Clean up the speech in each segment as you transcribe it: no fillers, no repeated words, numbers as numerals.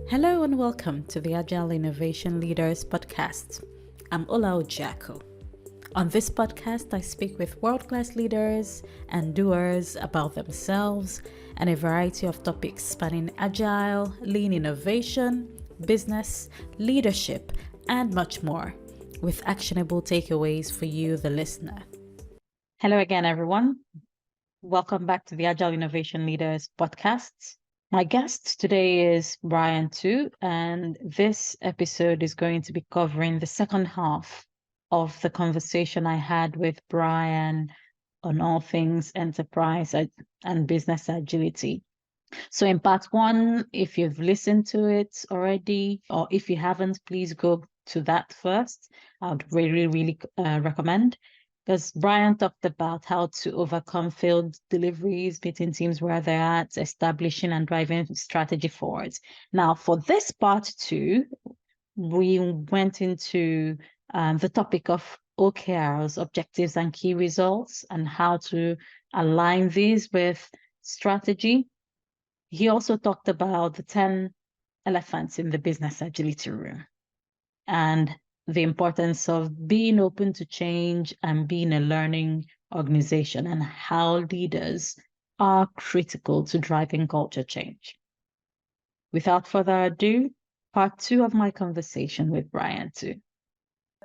Hello and welcome to the Agile Innovation Leaders podcast. I'm Ola Ojako. On this podcast, I speak with world-class leaders and doers about themselves and a variety of topics spanning agile, lean innovation, business, leadership, and much more, with actionable takeaways for you, the listener. Hello again, everyone. Welcome back to the Agile Innovation Leaders podcast. My guest today is Bryan Tew, and this episode is going to be covering the second half of the conversation I had with Bryan on all things enterprise and business agility. So in part one, if you've listened to it already, or if you haven't, please go to that first. I would really recommend. Because Bryan talked about how to overcome failed deliveries, meeting teams where they're at, establishing and driving strategy forward. Now, for this part two, we went into the topic of OKRs, objectives and key results, and how to align these with strategy. He also talked about the 10 elephants in the business agility room and the importance of being open to change and being a learning organization, and how leaders are critical to driving culture change. Without further ado, part two of my conversation with Bryan Tew.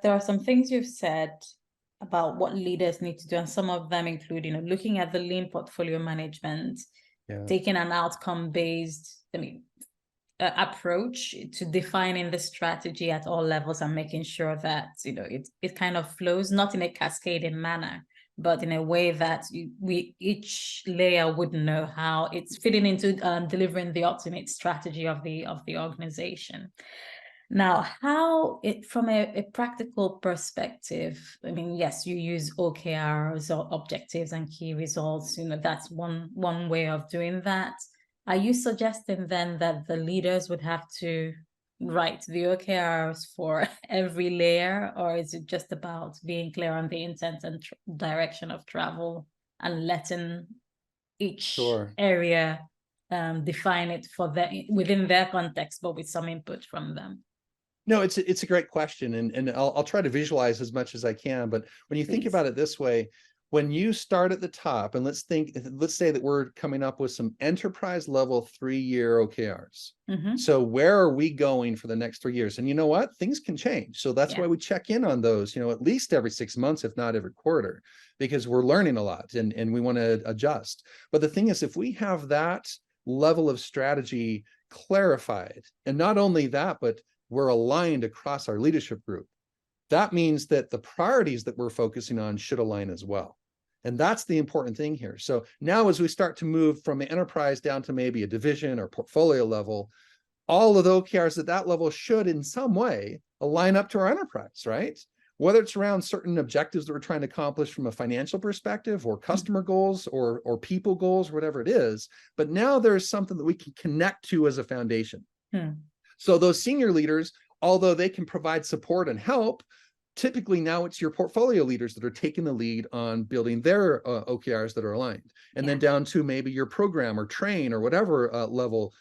There are some things you've said about what leaders need to do, and some of them include, looking at the lean portfolio management, taking an outcome-based, approach to defining the strategy at all levels and making sure that it kind of flows, not in a cascading manner, but in a way that each layer would know how it's fitting into delivering the ultimate strategy of the organization. Now, from a practical perspective, yes, you use OKRs or objectives and key results. That's one way of doing that. Are you suggesting then that the leaders would have to write the OKRs for every layer, or is it just about being clear on the intent and direction of travel and letting each area define it within their context, but with some input from them? No, it's a great question, and I'll try to visualize as much as I can. But when you think about it this way, when you start at the top, and let's say that we're coming up with some enterprise level 3-year OKRs. Mm-hmm. So where are we going for the next 3 years? And you know what? Things can change. So that's why we check in on those, at least every 6 months, if not every quarter, because we're learning a lot and we want to adjust. But the thing is, if we have that level of strategy clarified, and not only that, but we're aligned across our leadership group, that means that the priorities that we're focusing on should align as well. And that's the important thing here. So now as we start to move from the enterprise down to maybe a division or portfolio level, all of the OKRs at that level should in some way align up to our enterprise, right? Whether it's around certain objectives that we're trying to accomplish from a financial perspective, or customer goals, or people goals, whatever it is. But now there's something that we can connect to as a foundation. So those senior leaders, although they can provide support and help, typically now it's your portfolio leaders that are taking the lead on building their OKRs that are aligned, and then down to maybe your program or train or whatever level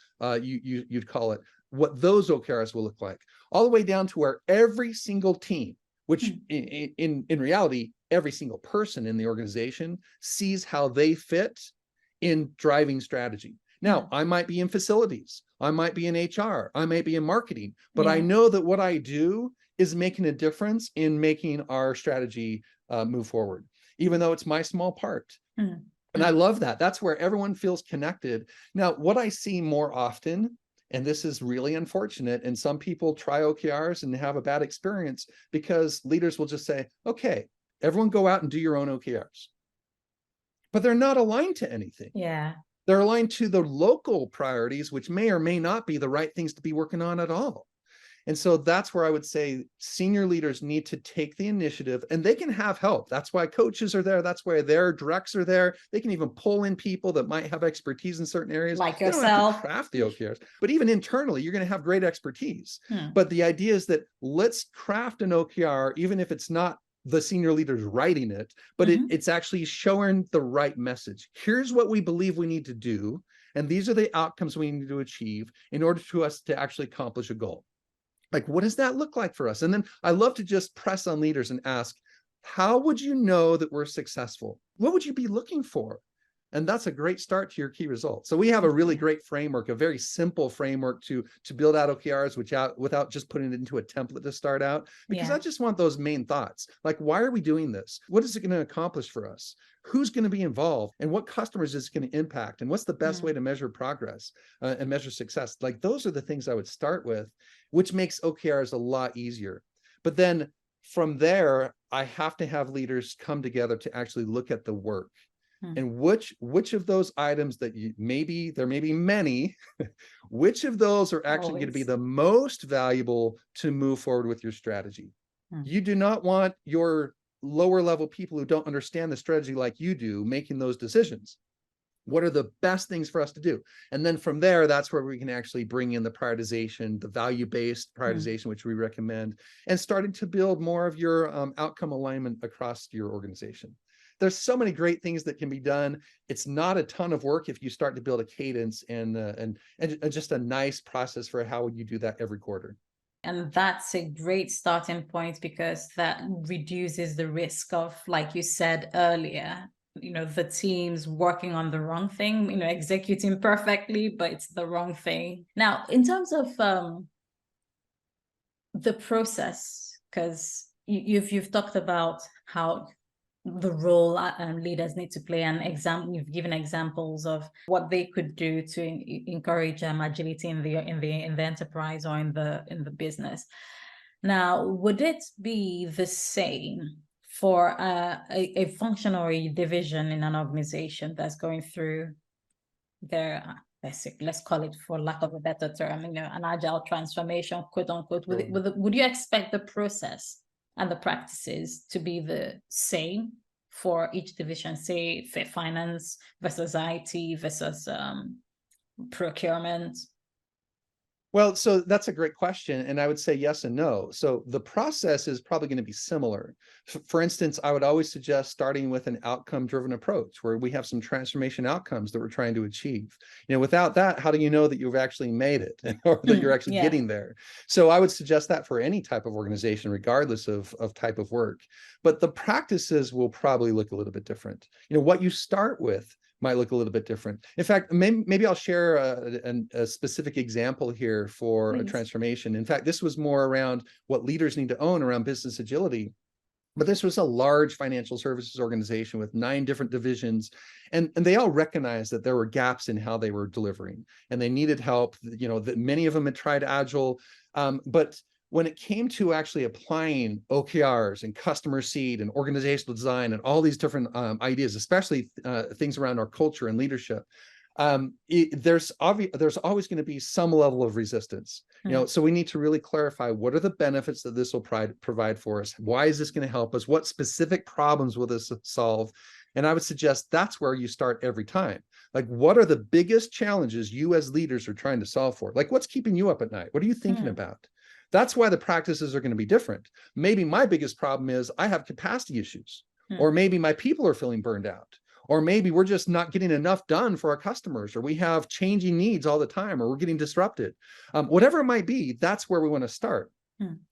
you'd call it, what those OKRs will look like, all the way down to where every single team, which in reality, every single person in the organization sees how they fit in driving strategy. Now, I might be in facilities, I might be in HR, I might be in marketing, but I know that what I do is making a difference in making our strategy move forward, even though it's my small part. And I love that. That's where everyone feels connected. Now, what I see more often, and this is really unfortunate, and some people try OKRs and have a bad experience because leaders will just say, okay, everyone go out and do your own OKRs. But they're not aligned to anything. They're aligned to the local priorities, which may or may not be the right things to be working on at all. And so that's where I would say senior leaders need to take the initiative, and they can have help. That's why coaches are there. That's why their directs are there. They can even pull in people that might have expertise in certain areas. Like yourself. They don't have to craft the OKRs, but even internally, you're going to have great expertise. But the idea is that let's craft an OKR, even if it's not the senior leaders writing it, but it's actually showing the right message. Here's what we believe we need to do, and these are the outcomes we need to achieve in order for us to actually accomplish a goal. Like, what does that look like for us? And then I love to just press on leaders and ask, how would you know that we're successful? What would you be looking for? And that's a great start to your key results. So we have a really great framework, a very simple framework to build out OKRs without just putting it into a template to start out, because I just want those main thoughts. Like, why are we doing this? What is it going to accomplish for us? Who's going to be involved? And what customers is it going to impact? And what's the best way to measure progress and measure success? Like, those are the things I would start with, which makes OKRs a lot easier. But then from there, I have to have leaders come together to actually look at the work. And which of those items that there may be many, which of those are actually going to be the most valuable to move forward with your strategy? You do not want your lower level people who don't understand the strategy like you do making those decisions. What are the best things for us to do? And then from there, that's where we can actually bring in the prioritization, the value-based prioritization, which we recommend, and starting to build more of your outcome alignment across your organization. There's so many great things that can be done. It's not a ton of work if you start to build a cadence and just a nice process for how you do that every quarter. And that's a great starting point, because that reduces the risk of, like you said earlier, the teams working on the wrong thing, executing perfectly, but it's the wrong thing. Now, in terms of the process, because you've talked about how the role leaders need to play, and you've given examples of what they could do to encourage agility in the enterprise or in the business. Now, would it be the same for a function or a division in an organization that's going through their let's call it, for lack of a better term, an agile transformation, quote unquote? Would you expect the process and the practices to be the same for each division, say for finance versus IT versus procurement? Well, so that's a great question. And I would say yes and no. So the process is probably going to be similar. For instance, I would always suggest starting with an outcome-driven approach where we have some transformation outcomes that we're trying to achieve. Without that, how do you know that you've actually made it or that you're actually getting there? So I would suggest that for any type of organization, regardless of type of work. But the practices will probably look a little bit different. What you start with might look a little bit different. In fact, maybe I'll share a specific example here for a transformation. In fact, this was more around what leaders need to own around business agility. But this was a large financial services organization with 9 different divisions, and they all recognized that there were gaps in how they were delivering, and they needed help. That many of them had tried Agile, but when it came to actually applying OKRs and customer seed and organizational design and all these different ideas, especially things around our culture and leadership, there's always going to be some level of resistance. So we need to really clarify, what are the benefits that this will provide for us? Why is this going to help us? What specific problems will this solve? And I would suggest that's where you start every time. Like, what are the biggest challenges you as leaders are trying to solve for? Like, what's keeping you up at night? What are you thinking about? That's why the practices are going to be different. Maybe my biggest problem is I have capacity issues, or maybe my people are feeling burned out, or maybe we're just not getting enough done for our customers, or we have changing needs all the time, or we're getting disrupted. Whatever it might be, that's where we want to start.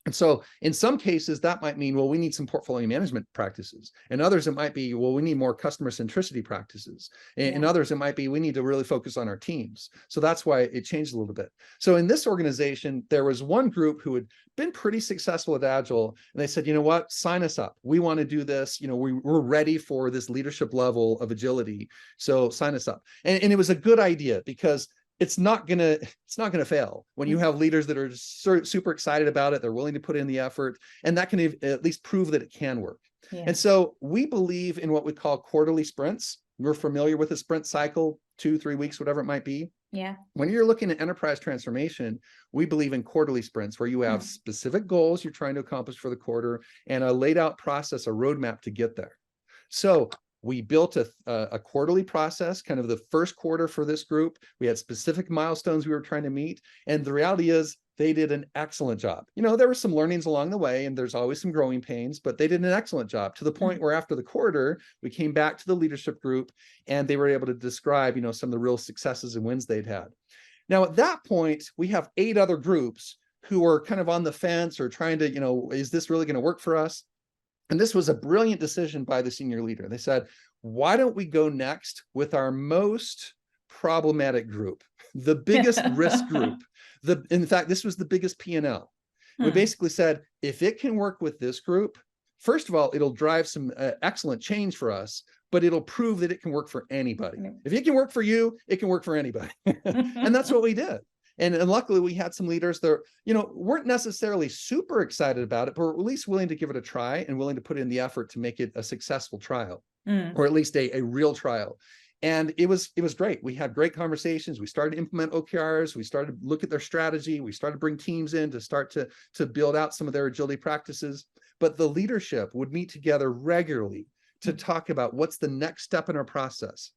And so in some cases, that might mean, well, we need some portfolio management practices. In others, it might be, well, we need more customer centricity practices. In others, it might be, we need to really focus on our teams. So that's why it changed a little bit. So in this organization, there was one group who had been pretty successful at Agile, and they said, you know what, sign us up. We want to do this. We're ready for this leadership level of agility. So sign us up. And it was a good idea, because it's not gonna fail when you have leaders that are super excited about it. They're willing to put in the effort, and that can at least prove that it can work. And so we believe in what we call quarterly sprints. We're familiar with a sprint cycle, 2-3 weeks, whatever it might be. When you're looking at enterprise transformation, we believe in quarterly sprints where you have specific goals you're trying to accomplish for the quarter and a laid out process, a roadmap to get there. So we built a quarterly process, kind of the first quarter for this group. We had specific milestones we were trying to meet. And the reality is they did an excellent job. There were some learnings along the way, and there's always some growing pains, but they did an excellent job, to the point where after the quarter, we came back to the leadership group and they were able to describe, some of the real successes and wins they'd had. Now, at that point, we have 8 other groups who are kind of on the fence or trying to, is this really going to work for us? And this was a brilliant decision by the senior leader. They said, why don't we go next with our most problematic group, the biggest risk group? In fact, this was the biggest P&L. We basically said, if it can work with this group, first of all, it'll drive some excellent change for us, but it'll prove that it can work for anybody. If it can work for you, it can work for anybody. And that's what we did. And luckily, we had some leaders that, weren't necessarily super excited about it, but were at least willing to give it a try and willing to put in the effort to make it a successful trial, or at least a real trial. And it was great. We had great conversations. We started to implement OKRs. We started to look at their strategy. We started to bring teams in to start to build out some of their agility practices. But the leadership would meet together regularly to talk about what's the next step in our process.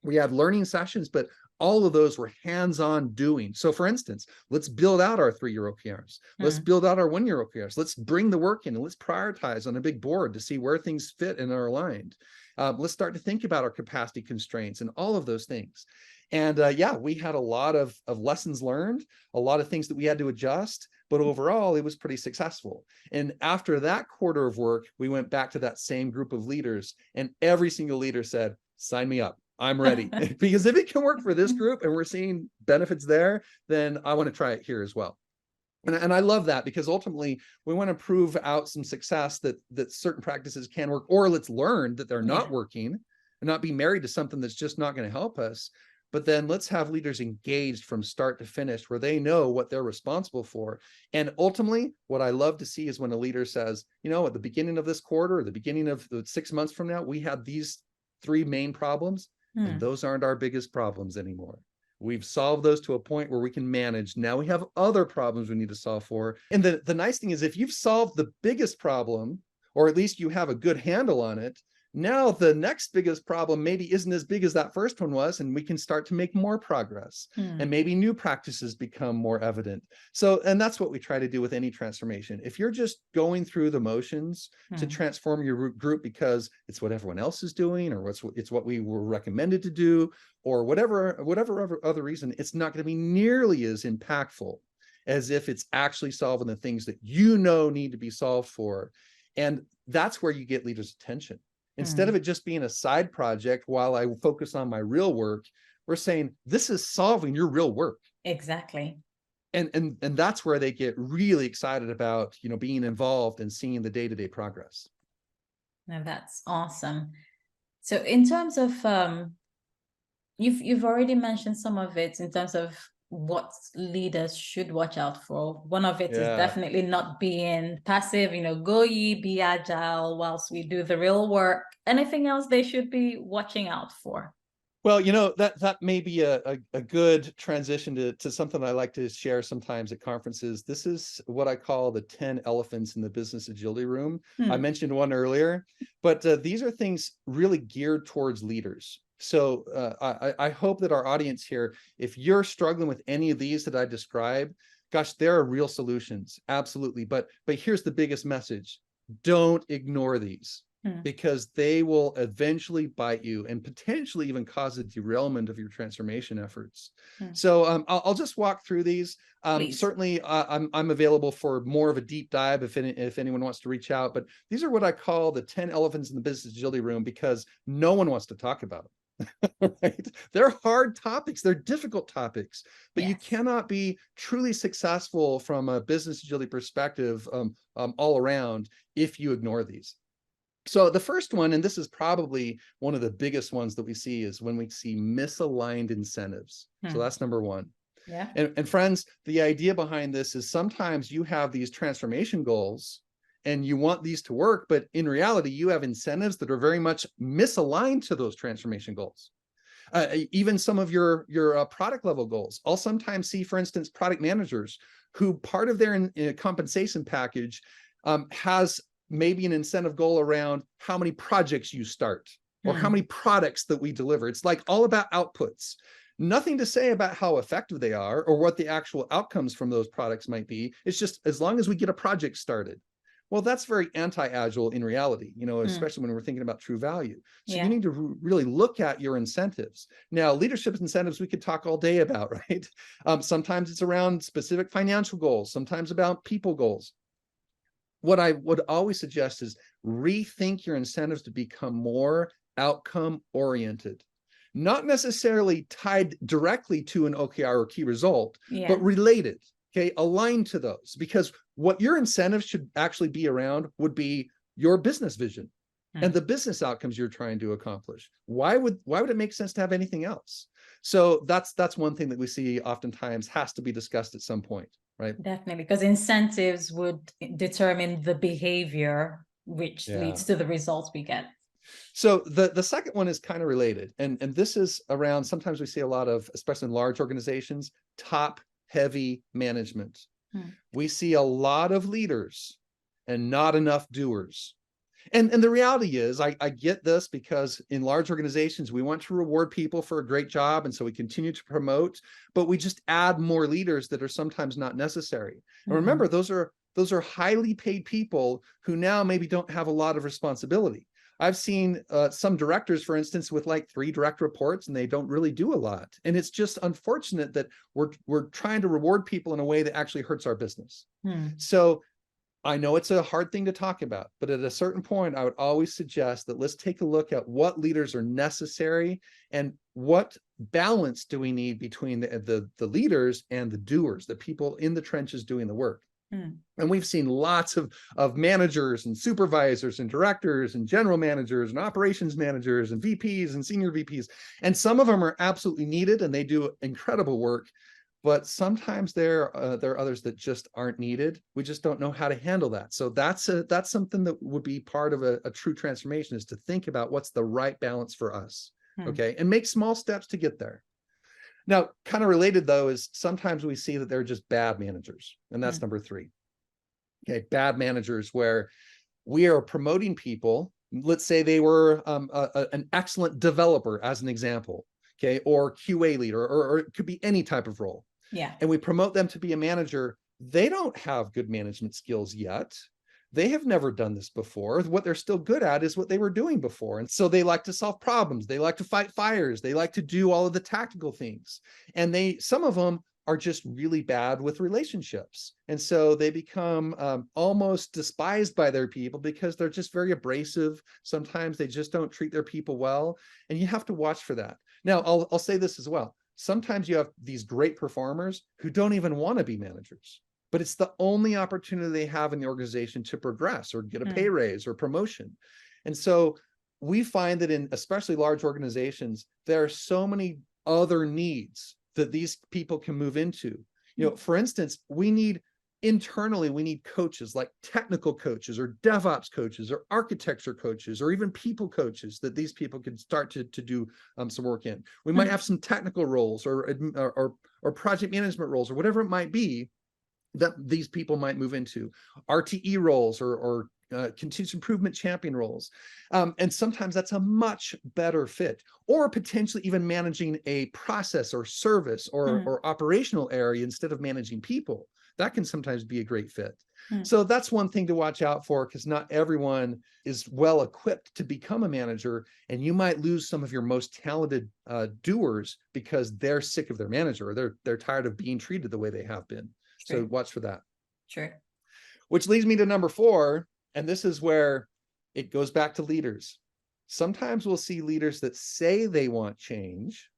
We had learning sessions, but all of those were hands-on doing. So for instance, let's build out our 3-year OKRs. Let's build out our 1-year OKRs. Let's bring the work in and let's prioritize on a big board to see where things fit and are aligned. Let's start to think about our capacity constraints and all of those things. And we had a lot of lessons learned, a lot of things that we had to adjust, but overall it was pretty successful. And after that quarter of work, we went back to that same group of leaders, and every single leader said, sign me up. I'm ready. Because if it can work for this group and we're seeing benefits there, then I want to try it here as well. And I love that, because ultimately we want to prove out some success that certain practices can work, or let's learn that they're not working and not be married to something that's just not going to help us. But then let's have leaders engaged from start to finish, where they know what they're responsible for. And ultimately, what I love to see is when a leader says, at the beginning of this quarter, or the beginning of the 6 months from now, we had these 3 main problems, and those aren't our biggest problems anymore. We've solved those to a point where we can manage. Now we have other problems we need to solve for. And the nice thing is, if you've solved the biggest problem, or at least you have a good handle on it, now the next biggest problem maybe isn't as big as that first one was, and we can start to make more progress. And maybe new practices become more evident. So, and that's what we try to do with any transformation. If you're just going through the motions to transform your group because it's what everyone else is doing, or it's what we were recommended to do, or whatever other reason, it's not going to be nearly as impactful as if it's actually solving the things that need to be solved for. And that's where you get leaders' attention. Instead of it just being a side project while I focus on my real work, we're saying this is solving your real work. Exactly. And that's where they get really excited about, being involved and seeing the day-to-day progress. Now that's awesome. So in terms of you've already mentioned some of it in terms of what leaders should watch out for. One of it is definitely not being passive, go ye, be agile whilst we do the real work. Anything else they should be watching out for? Well, that may be a good transition to something I like to share sometimes at conferences. This is what I call the 10 elephants in the business agility room. I mentioned one earlier, but these are things really geared towards leaders. So I hope that our audience here, if you're struggling with any of these that I describe, gosh, there are real solutions, absolutely. But here's the biggest message: don't ignore these, because they will eventually bite you and potentially even cause a derailment of your transformation efforts. So I'll just walk through these. Certainly, I'm available for more of a deep dive if anyone wants to reach out. But these are what I call the 10 elephants in the business agility room, because no one wants to talk about them. Right? They're hard topics. They're difficult topics, but you cannot be truly successful from a business agility perspective all around if you ignore these. So the first one, and this is probably one of the biggest ones that we see, is when we see misaligned incentives. So that's number one. Yeah. And friends, the idea behind this is sometimes you have these transformation goals and you want these to work, but in reality, you have incentives that are very much misaligned to those transformation goals. Even some of your product level goals. I'll sometimes see, for instance, product managers who part of their compensation package has maybe an incentive goal around how many projects you start or how many products that we deliver. It's like all about outputs. Nothing to say about how effective they are or what the actual outcomes from those products might be. It's just as long as we get a project started. Well, that's very anti-agile in reality, especially when we're thinking about true value. So you need to really look at your incentives. Now, leadership incentives, we could talk all day about, right? Sometimes it's around specific financial goals, sometimes about people goals. What I would always suggest is rethink your incentives to become more outcome oriented, not necessarily tied directly to an OKR or key result, but related, okay, aligned to those, because what your incentives should actually be around would be your business vision and the business outcomes you're trying to accomplish. Why would it make sense to have anything else? So that's one thing that we see oftentimes has to be discussed at some point, right? Definitely, because incentives would determine the behavior, which leads to the results we get. So the second one is kind of related, and this is around, sometimes we see a lot of, especially in large organizations, top heavy management. We see a lot of leaders and not enough doers. And the reality is, I get this, because in large organizations, we want to reward people for a great job. And so we continue to promote, but we just add more leaders that are sometimes not necessary. And remember, those are highly paid people who now maybe don't have a lot of responsibility. I've seen some directors, for instance, with like 3 direct reports, and they don't really do a lot. And it's just unfortunate that we're trying to reward people in a way that actually hurts our business. So I know it's a hard thing to talk about, but at a certain point, I would always suggest that let's take a look at what leaders are necessary and what balance do we need between the leaders and the doers, the people in the trenches doing the work. And we've seen lots of managers and supervisors and directors and general managers and operations managers and VPs and senior VPs. And some of them are absolutely needed and they do incredible work. But sometimes there are others that just aren't needed. We just don't know how to handle that. So that's something that would be part of a true transformation, is to think about what's the right balance for us, okay? And make small steps to get there. Now, kind of related though, is sometimes we see that they're just bad managers, and that's number 3. Okay, bad managers where we are promoting people. Let's say they were an excellent developer, as an example, okay, or QA leader, or it could be any type of role. And we promote them to be a manager. They don't have good management skills yet. They have never done this before. What they're still good at is what they were doing before. And so they like to solve problems. They like to fight fires. They like to do all of the tactical things. And some of them are just really bad with relationships. And so they become almost despised by their people because they're just very abrasive. Sometimes they just don't treat their people well. And you have to watch for that. Now, I'll say this as well. Sometimes you have these great performers who don't even want to be managers, but it's the only opportunity they have in the organization to progress or get a pay raise or promotion. And so we find that in especially large organizations, there are so many other needs that these people can move into. For instance, internally, we need coaches, like technical coaches or DevOps coaches or architecture coaches or even people coaches that these people can start to do some work in. We might have some technical roles or project management roles or whatever it might be that these people might move into, RTE roles or continuous improvement champion roles. And sometimes that's a much better fit, or potentially even managing a process or service or operational area instead of managing people. That can sometimes be a great fit. So that's one thing to watch out for, because not everyone is well equipped to become a manager, and you might lose some of your most talented doers because they're sick of their manager, or they're tired of being treated the way they have been. Sure. So watch for that. Sure. Which leads me to number 4, and this is where it goes back to leaders. Sometimes we'll see leaders that say they want change,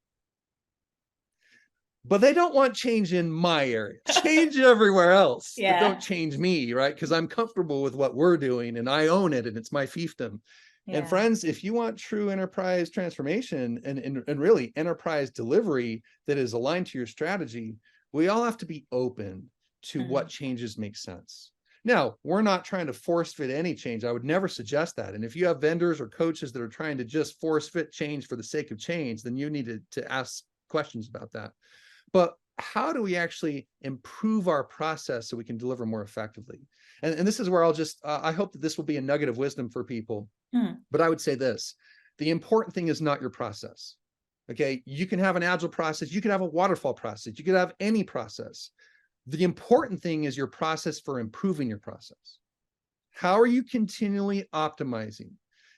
but they don't want change in my area. Change everywhere else. But don't change me, right? Because I'm comfortable with what we're doing and I own it and it's my fiefdom. And friends, if you want true enterprise transformation and really enterprise delivery that is aligned to your strategy, we all have to be open to what changes make sense. Now, we're not trying to force fit any change. I would never suggest that. And if you have vendors or coaches that are trying to just force fit change for the sake of change, then you need to ask questions about that. But how do we actually improve our process so we can deliver more effectively? And this is where I'll just, I hope that this will be a nugget of wisdom for people. But I would say this: the important thing is not your process. Okay, you can have an agile process, you could have a waterfall process, you could have any process. The important thing is your process for improving your process. How are you continually optimizing?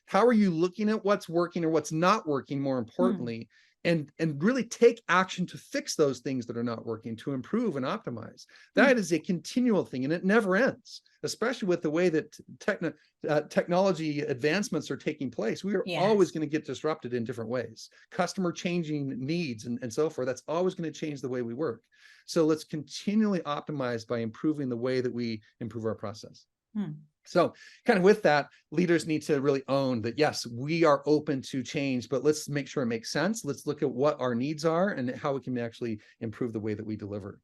How are you looking at what's working or what's not working, more importantly, and really take action to fix those things that are not working, to improve and optimize? That is a continual thing, and it never ends, especially with the way that technology advancements are taking place. We are always going to get disrupted in different ways. Customer changing needs and so forth, that's always going to change the way we work. So let's continually optimize by improving the way that we improve our process. So kind of with that, leaders need to really own that, yes, we are open to change, but let's make sure it makes sense. Let's look at what our needs are and how we can actually improve the way that we deliver.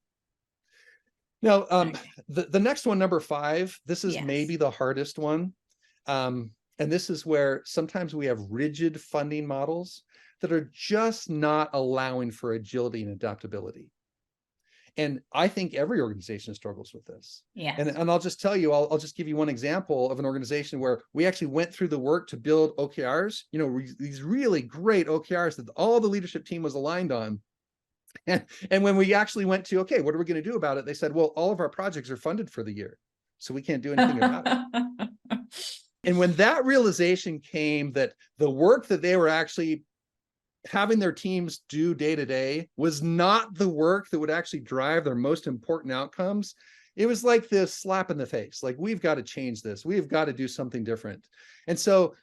Now, the next one, number 5, this is maybe the hardest one. And this is where sometimes we have rigid funding models that are just not allowing for agility and adaptability. And I think every organization struggles with this. And I'll just tell you, I'll just give you one example of an organization where we actually went through the work to build OKRs, these really great OKRs that all the leadership team was aligned on. And when we actually went to, okay, what are we going to do about it? They said, well, all of our projects are funded for the year, so we can't do anything about it. And when that realization came that the work that they were actually having their teams do day to day was not the work that would actually drive their most important outcomes, it was like this slap in the face. Like, we've got to change this. We've got to do something different. And so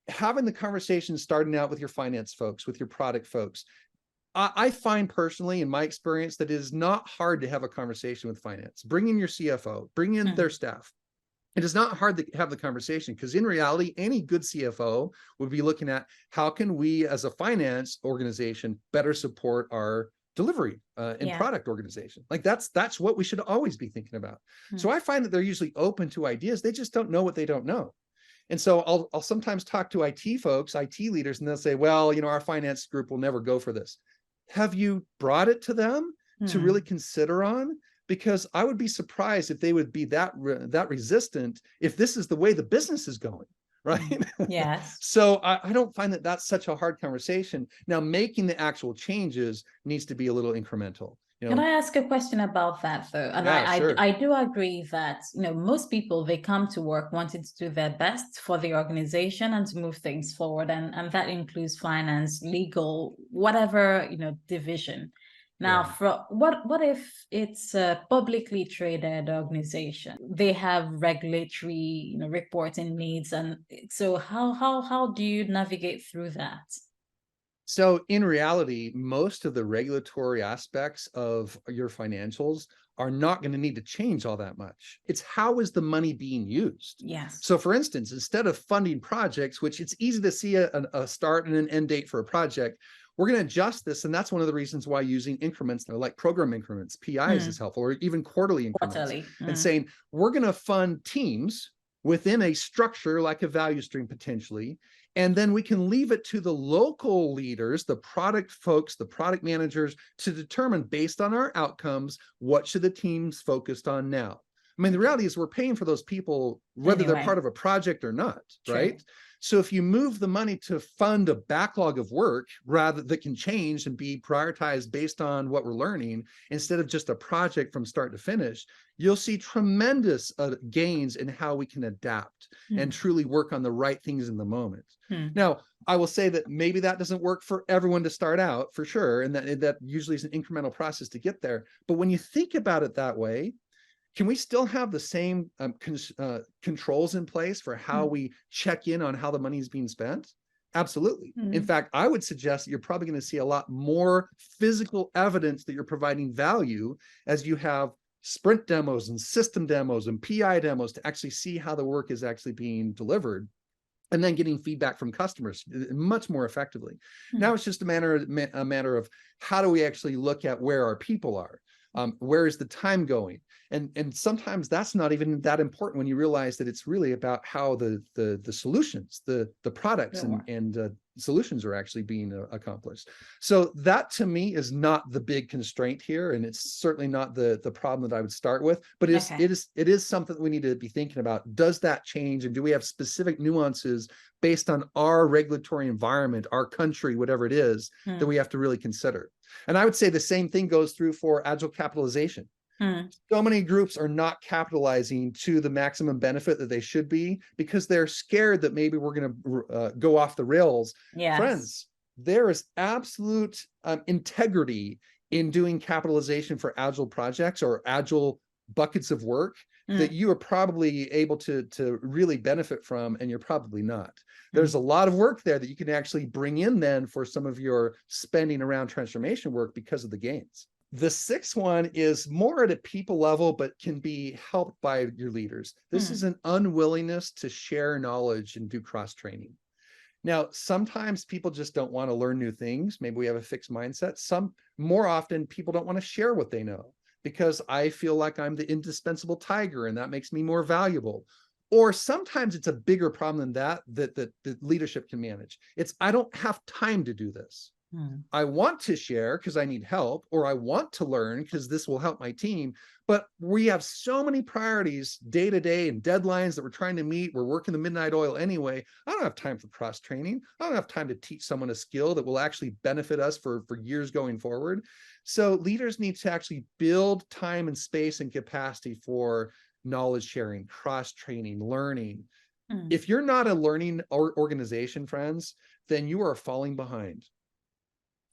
having the conversation starting out with your finance folks, with your product folks, I find personally, in my experience, that it is not hard to have a conversation with finance. Bring in your CFO, bring in their staff. It is not hard to have the conversation, because in reality, any good CFO would be looking at how can we as a finance organization better support our delivery and product organization. Like that's what we should always be thinking about. So I find that they're usually open to ideas. They just don't know what they don't know. And so I'll sometimes talk to IT folks, IT leaders, and they'll say, well, our finance group will never go for this. Have you brought it to them to really consider on? Because I would be surprised if they would be that resistant if this is the way the business is going, right? Yes. So I don't find that that's such a hard conversation. Now, making the actual changes needs to be a little incremental. Can I ask a question about that, though? And sure. I do agree that, most people, they come to work wanting to do their best for the organization and to move things forward. And that includes finance, legal, whatever, division. Now, for what if it's a publicly traded organization? They have regulatory, reporting needs, and so how do you navigate through that? So in reality, most of the regulatory aspects of your financials are not going to need to change all that much. It's how is the money being used? Yes. So for instance, instead of funding projects, which it's easy to see a start and an end date for a project, we're going to adjust this. And that's one of the reasons why using increments, like program increments, PIs is helpful, or even quarterly increments. And saying, we're going to fund teams within a structure like a value stream potentially. And then we can leave it to the local leaders, the product folks, the product managers, to determine based on our outcomes, what should the teams focused on now? I mean, the reality is we're paying for those people, whether they're part of a project or not, right? So if you move the money to fund a backlog of work rather that can change and be prioritized based on what we're learning, instead of just a project from start to finish, you'll see tremendous gains in how we can adapt and truly work on the right things in the moment. Now, I will say that maybe that doesn't work for everyone to start out, for sure, and that usually is an incremental process to get there. But when you think about it that way, can we still have the same controls in place for how we check in on how the money is being spent? Absolutely. In fact, I would suggest that you're probably going to see a lot more physical evidence that you're providing value as you have sprint demos and system demos and PI demos to actually see how the work is actually being delivered, and then getting feedback from customers much more effectively. Now it's just a matter of how do we actually look at where our people are? Where is the time going? And sometimes that's not even that important when you realize that it's really about how the solutions, the products and solutions are actually being accomplished. So that to me is not the big constraint here, and it's certainly not the problem that I would start with, but it is something that we need to be thinking about. Does that change, and do we have specific nuances based on our regulatory environment, our country, whatever it is, that we have to really consider? And I would say the same thing goes through for agile capitalization. So many groups are not capitalizing to the maximum benefit that they should be because they're scared that maybe we're going to go off the rails. Yes. Friends, there is absolute integrity in doing capitalization for agile projects or agile buckets of work that you are probably able to really benefit from, and you're probably not. There's a lot of work there that you can actually bring in then for some of your spending around transformation work because of the gains. The sixth one is more at a people level, but can be helped by your leaders. This is an unwillingness to share knowledge and do cross-training. Now, sometimes people just don't want to learn new things. Maybe we have a fixed mindset. More often, people don't want to share what they know because I feel like I'm the indispensable tiger and that makes me more valuable. Or sometimes it's a bigger problem than that leadership can manage. It's, I don't have time to do this. I want to share because I need help, or I want to learn because this will help my team. But we have so many priorities day to day and deadlines that we're trying to meet. We're working the midnight oil anyway. I don't have time for cross training. I don't have time to teach someone a skill that will actually benefit us for years going forward. So leaders need to actually build time and space and capacity for knowledge sharing, cross training, learning. If you're not a learning organization, friends, then you are falling behind.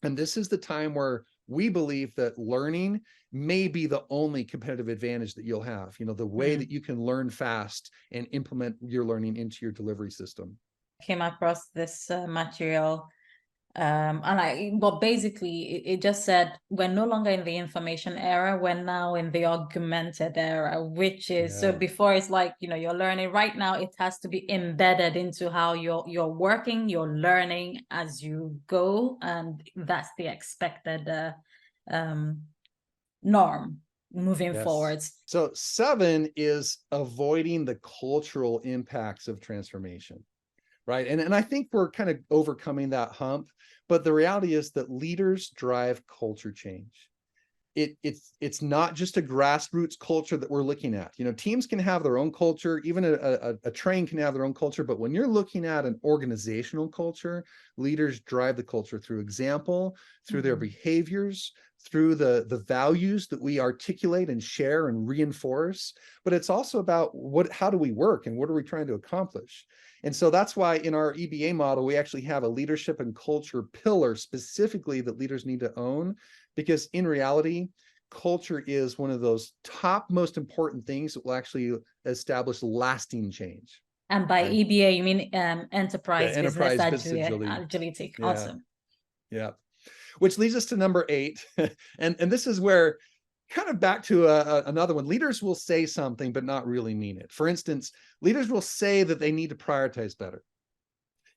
And this is the time where we believe that learning may be the only competitive advantage that you'll have. You know, the way that you can learn fast and implement your learning into your delivery system. Came across this material, but basically it just said we're no longer in the information era, we're now in the augmented era, which is so before it's like, you know, you're learning. Right now it has to be embedded into how you're working, you're learning as you go, and that's the expected norm moving forwards. So 7 is avoiding the cultural impacts of transformation. Right. And I think we're kind of overcoming that hump. But the reality is that leaders drive culture change. It's not just a grassroots culture that we're looking at. You know, teams can have their own culture, even a train can have their own culture. But when you're looking at an organizational culture, leaders drive the culture through example, through their behaviors, through the values that we articulate and share and reinforce. But it's also about how do we work and what are we trying to accomplish? And so that's why in our EBA model, we actually have a leadership and culture pillar specifically that leaders need to own, because in reality, culture is one of those top most important things that will actually establish lasting change. And by EBA, you mean Enterprise Business Agility. Yeah. Awesome. Yeah. Which leads us to number 8. and this is where, kind of back to another one, leaders will say something but not really mean it. For instance, leaders will say that they need to prioritize better.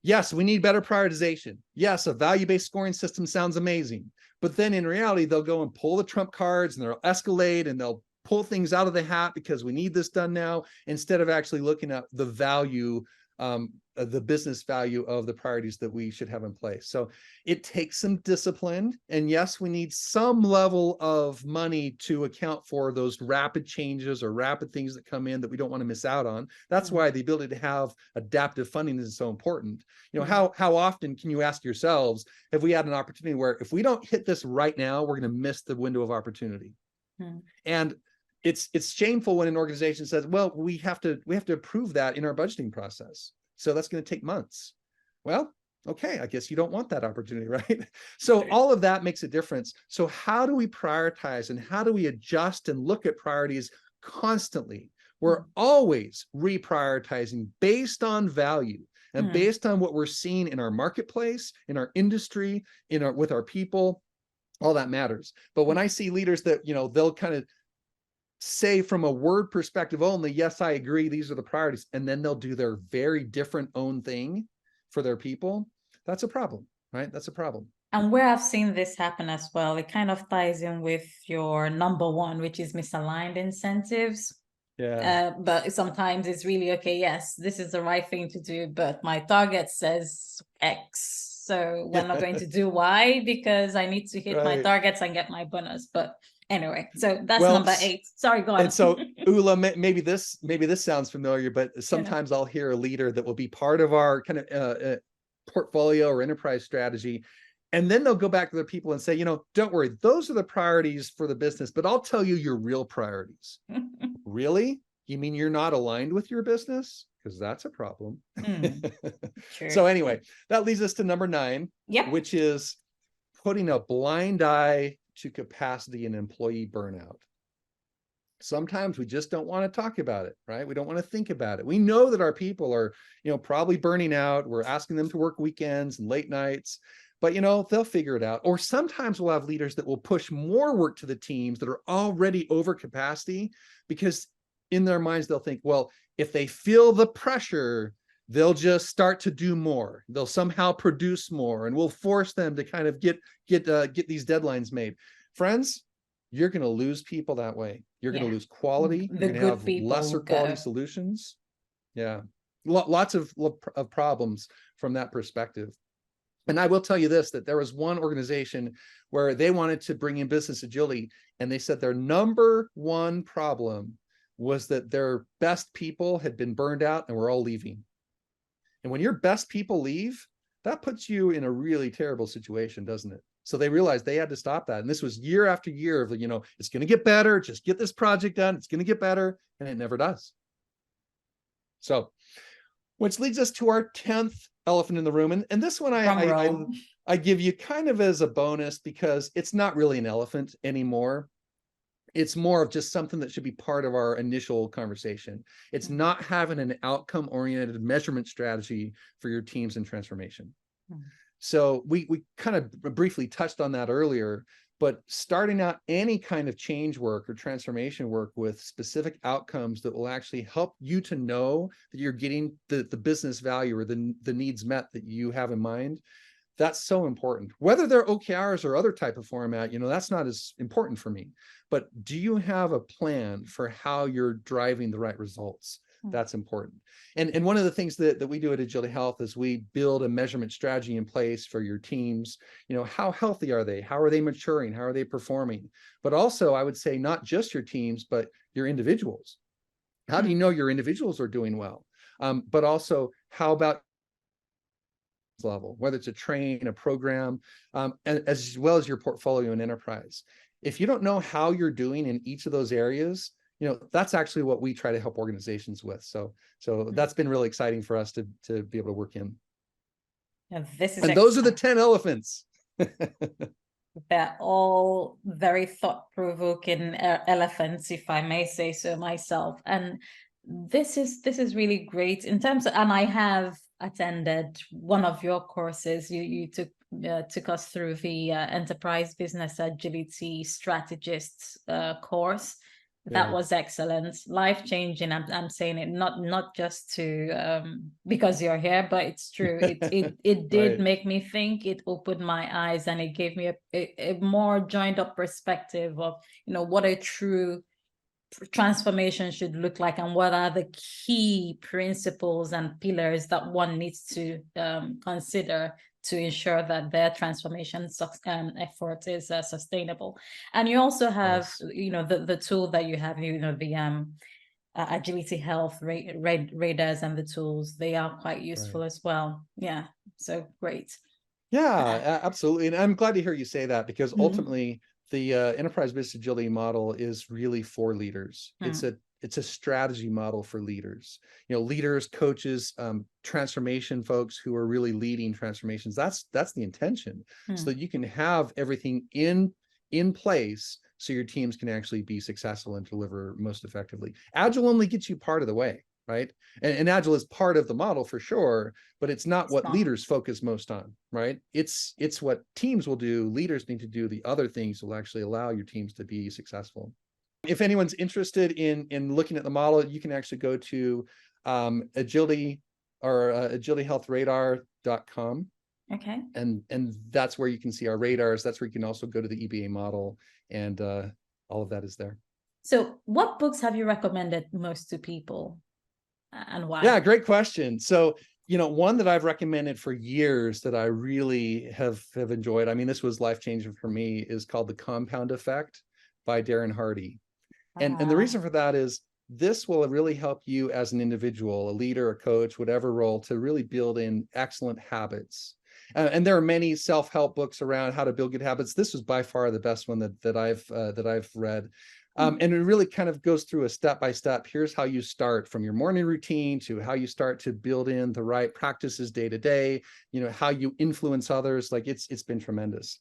Yes, we need better prioritization. Yes, a value-based scoring system sounds amazing. But then in reality, they'll go and pull the trump cards and they'll escalate and they'll pull things out of the hat because we need this done now, instead of actually looking at the value, the business value of the priorities that we should have in place. So it takes some discipline. And yes, we need some level of money to account for those rapid changes or rapid things that come in that we don't want to miss out on. That's why the ability to have adaptive funding is so important. You know, how often can you ask yourselves, have we had an opportunity where if we don't hit this right now, we're going to miss the window of opportunity? And it's shameful when an organization says, well, we have to approve that in our budgeting process, so that's going to take months. Well, okay, I guess you don't want that opportunity, right? So all of that makes a difference. So how do we prioritize and how do we adjust and look at priorities constantly? We're always reprioritizing based on value and based on what we're seeing in our marketplace, in our industry, with our people. All that matters. But when I see leaders that, you know, they'll kind of say from a word perspective only, yes, I agree, these are the priorities, and then they'll do their very different own thing for their people, that's a problem, right? That's a problem. And where I've seen this happen as well, it kind of ties in with your number 1, which is misaligned incentives. But sometimes it's really, okay, yes, this is the right thing to do, but my target says X. So we're not going to do Y because I need to hit my targets and get my bonus. But anyway, so that's number 8. Sorry, go on. And so Ula, maybe this sounds familiar, but sometimes I'll hear a leader that will be part of our kind of portfolio or enterprise strategy. And then they'll go back to their people and say, don't worry, those are the priorities for the business, but I'll tell you your real priorities. Really? You mean you're not aligned with your business? Because that's a problem. Sure. So anyway, that leads us to number 9, which is putting a blind eye to capacity and employee burnout. Sometimes we just don't want to talk about it, right? We don't want to think about it. We know that our people are, probably burning out. We're asking them to work weekends and late nights, but they'll figure it out. Or sometimes we'll have leaders that will push more work to the teams that are already over capacity, because in their minds they'll think, well, if they feel the pressure, they'll just start to do more. They'll somehow produce more, and we'll force them to kind of get these deadlines made. Friends, you're going to lose people that way. You're going to lose quality. You're going to have lesser quality solutions. Yeah, lots of problems from that perspective. And I will tell you this, that there was one organization where they wanted to bring in business agility, and they said their number one problem was that their best people had been burned out and were all leaving. And when your best people leave, that puts you in a really terrible situation, doesn't it? So they realized they had to stop that. And this was year after year of, it's going to get better. Just get this project done. It's going to get better. And it never does. So, which leads us to our 10th elephant in the room. And this one I give you kind of as a bonus, because it's not really an elephant anymore. It's more of just something that should be part of our initial conversation. It's not having an outcome-oriented measurement strategy for your teams in transformation. So we kind of briefly touched on that earlier, but starting out any kind of change work or transformation work with specific outcomes that will actually help you to know that you're getting the business value or the needs met that you have in mind, that's so important. Whether they're OKRs or other type of format, that's not as important for me. But do you have a plan for how you're driving the right results? That's important. And one of the things that we do at AgilityHealth is we build a measurement strategy in place for your teams. How healthy are they? How are they maturing? How are they performing? But also, I would say not just your teams, but your individuals. How do you know your individuals are doing well? But also, how about level, whether it's a train, a program, and as well as your portfolio and enterprise. If you don't know how you're doing in each of those areas, that's actually what we try to help organizations with. So that's been really exciting for us to be able to work in. And those are the 10 elephants. They're all very thought-provoking elephants, if I may say so myself. And this is really great in terms of, and I have attended one of your courses. You took us through the Enterprise Business Agility Strategist course. That was excellent, life-changing. I'm saying it not just to because you're here, but it's true. It did make me think. It opened my eyes, and it gave me a more joined up perspective of what a true transformation should look like, and what are the key principles and pillars that one needs to consider to ensure that their transformation effort is sustainable. And you also have, the tool that you have, the AgilityHealth radars and the tools. They are quite useful as well. Yeah, so great. Yeah, absolutely. And I'm glad to hear you say that, because ultimately the enterprise business agility model is really for leaders. It's a strategy model for leaders, leaders, coaches, transformation folks who are really leading transformations. That's the intention, so that you can have everything in place so your teams can actually be successful and deliver most effectively. Agile only gets you part of the way, right? And Agile is part of the model for sure, but it's not what leaders focus most on, right? It's what teams will do. Leaders need to do the other things that will actually allow your teams to be successful. If anyone's interested in looking at the model, you can actually go to Agility or AgilityHealthRadar.com. Okay. And that's where you can see our radars. That's where you can also go to the EBA model, and all of that is there. So what books have you recommended most to people, and why? Yeah, great question. So One that I've recommended for years that I really have enjoyed, I mean, this was life-changing for me, is called The Compound Effect by Darren Hardy. And the reason for that is this will really help you as an individual, a leader, a coach, whatever role, to really build in excellent habits. And there are many self-help books around how to build good habits. This was by far the best one that I've read. And it really kind of goes through a step-by-step. Here's how you start from your morning routine to how you start to build in the right practices day to day, how you influence others. Like it's been tremendous.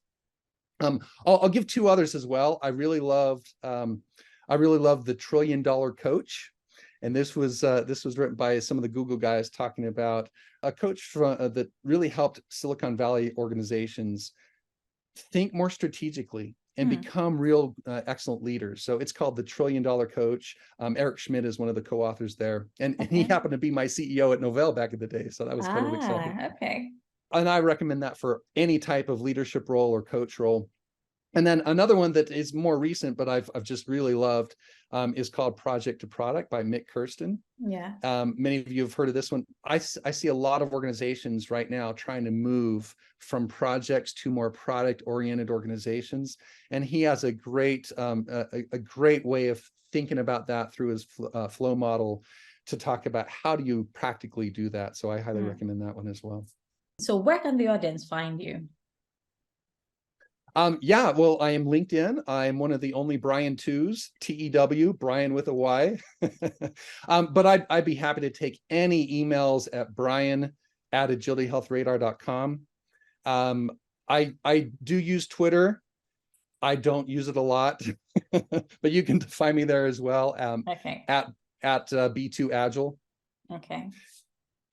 I'll give two others as well. I really loved The $1 Trillion Coach. And this was written by some of the Google guys talking about a coach that really helped Silicon Valley organizations think more strategically and become real excellent leaders. So it's called The $1 Trillion Coach. Eric Schmidt is one of the co-authors there. And he happened to be my CEO at Novell back in the day. So that was kind of exciting. Okay. And I recommend that for any type of leadership role or coach role. And then another one that is more recent, but I've just really loved, is called Project to Product by Mick Kirsten. Yeah. Many of you have heard of this one. I see a lot of organizations right now trying to move from projects to more product-oriented organizations, and he has a great way of thinking about that through his flow model to talk about how do you practically do that. So I highly recommend that one as well. So where can the audience find you? Yeah, well, I am LinkedIn. I'm one of the only Bryan Tews, T-E-W, Bryan with a Y. But I'd be happy to take any emails at brian@agilityhealthradar.com. I do use Twitter. I don't use it a lot, but you can find me there as well. At B2 Agile. Okay.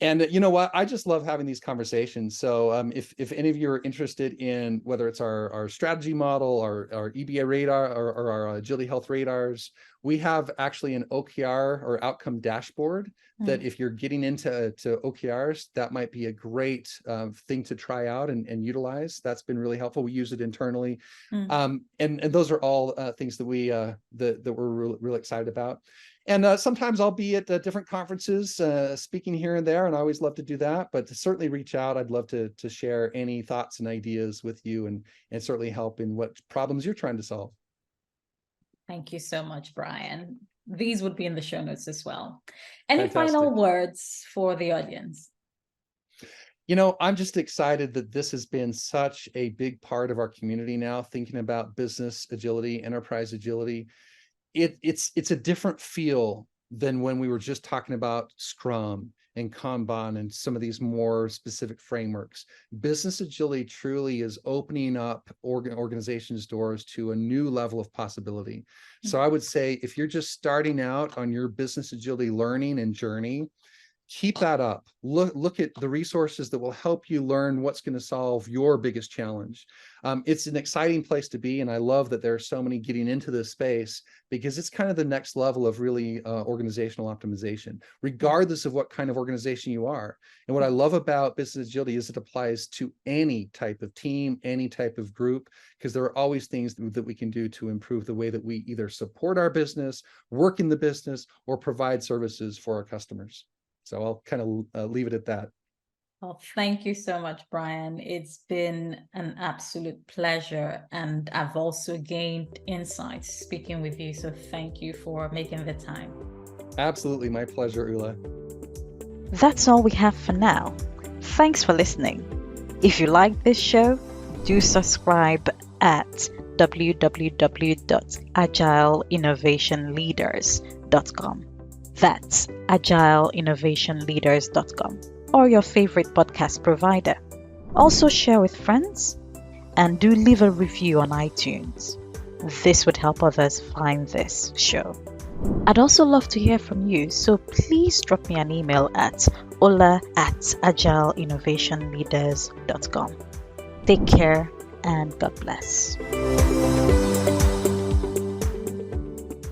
And you know what? I just love having these conversations. So if any of you are interested in whether it's our strategy model, our EBA radar, or our AgilityHealth radars, we have actually an OKR or outcome dashboard that if you're getting into OKRs, that might be a great thing to try out and utilize. That's been really helpful. We use it internally. And those are all things that we're really excited about. And sometimes I'll be at different conferences speaking here and there, and I always love to do that. But to certainly reach out, I'd love to share any thoughts and ideas with you and certainly help in what problems you're trying to solve. Thank you so much, Bryan. These would be in the show notes as well. Any Fantastic. final words for the audience? I'm just excited that this has been such a big part of our community now, thinking about business agility, enterprise agility. It's a different feel than when we were just talking about Scrum and Kanban and some of these more specific frameworks. Business agility truly is opening up organizations' doors to a new level of possibility. So I would say if you're just starting out on your business agility learning and journey, keep that up. Look at the resources that will help you learn what's going to solve your biggest challenge. It's an exciting place to be, and I love that there are so many getting into this space because it's kind of the next level of really organizational optimization, regardless of what kind of organization you are. And what I love about business agility is it applies to any type of team, any type of group, because there are always things that we can do to improve the way that we either support our business, work in the business, or provide services for our customers. So I'll kind of leave it at that. Well, thank you so much, Bryan. It's been an absolute pleasure. And I've also gained insights speaking with you. So thank you for making the time. Absolutely. My pleasure, Ula. That's all we have for now. Thanks for listening. If you like this show, do subscribe at www.agileinnovationleaders.com. That's AgilityInnovationLeaders.com or your favorite podcast provider. Also share with friends and do leave a review on iTunes. This would help others find this show. I'd also love to hear from you, so please drop me an email at ola@agileinnovationleaders.com. Take care and God bless.